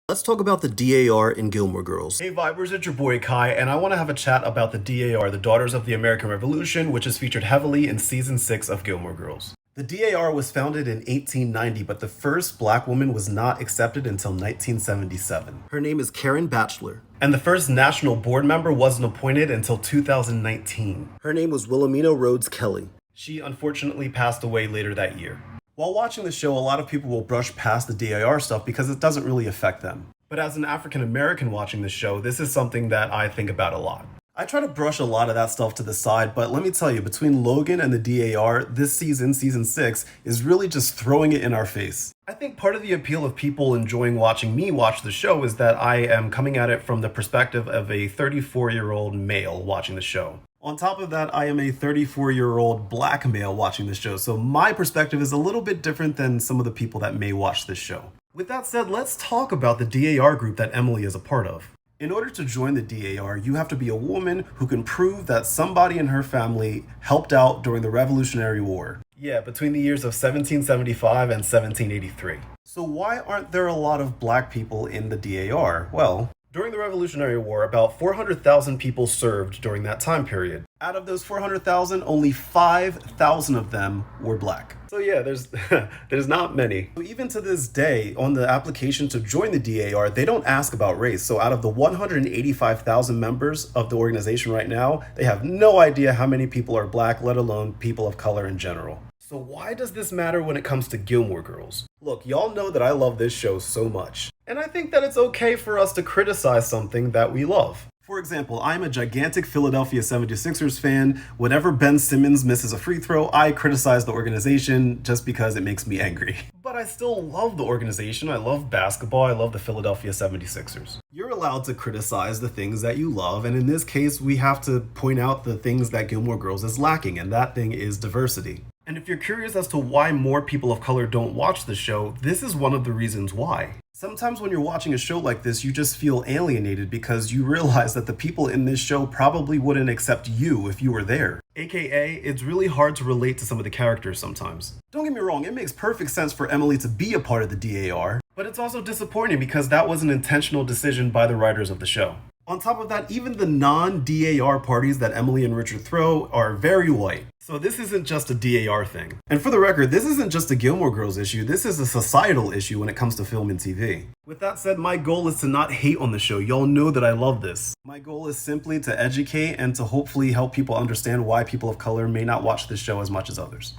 Let's talk about the DAR in Gilmore Girls. Hey Vibers, it's your boy Kai, and I want to have a chat about the DAR, the Daughters of the American Revolution, which is featured heavily in Season 6 of Gilmore Girls. The DAR was founded in 1890, but the first black woman was not accepted until 1977. Her name is Karen Batchelor. And the first national board member wasn't appointed until 2019. Her name was Wilhelmina Rhodes Kelly. She unfortunately passed away later that year. While watching the show, a lot of people will brush past the DAR stuff because it doesn't really affect them. But as an African American watching the show, this is something that I think about a lot. I try to brush a lot of that stuff to the side, but let me tell you, between Logan and the DAR, this season, Season 6, is really just throwing it in our face. I think part of the appeal of people enjoying watching me watch the show is that I am coming at it from the perspective of a 34-year-old male watching the show. On top of that, I am a 34-year-old black male watching this show, so my perspective is a little bit different than some of the people that may watch this show. With that said, let's talk about the DAR group that Emily is a part of. In order to join the DAR, you have to be a woman who can prove that somebody in her family helped out during the Revolutionary War. Yeah, between the years of 1775 and 1783. So why aren't there a lot of black people in the DAR? Well, during the Revolutionary War, about 400,000 people served during that time period. Out of those 400,000, only 5,000 of them were black. So yeah, there's not many. So even to this day, on the application to join the DAR, they don't ask about race. So out of the 185,000 members of the organization right now, they have no idea how many people are black, let alone people of color in general. So why does this matter when it comes to Gilmore Girls? Look, y'all know that I love this show so much. And I think that it's okay for us to criticize something that we love. For example, I'm a gigantic Philadelphia 76ers fan. Whenever Ben Simmons misses a free throw, I criticize the organization just because it makes me angry. But I still love the organization. I love basketball. I love the Philadelphia 76ers. You're allowed to criticize the things that you love, and in this case, we have to point out the things that Gilmore Girls is lacking, and that thing is diversity. And if you're curious as to why more people of color don't watch the show, this is one of the reasons why. Sometimes when you're watching a show like this, you just feel alienated because you realize that the people in this show probably wouldn't accept you if you were there. AKA, it's really hard to relate to some of the characters sometimes. Don't get me wrong, it makes perfect sense for Emily to be a part of the DAR, but it's also disappointing because that was an intentional decision by the writers of the show. On top of that, even the non-DAR parties that Emily and Richard throw are very white. So this isn't just a DAR thing. And for the record, this isn't just a Gilmore Girls issue, this is a societal issue when it comes to film and TV. With that said, my goal is to not hate on the show. Y'all know that I love this. My goal is simply to educate and to hopefully help people understand why people of color may not watch this show as much as others.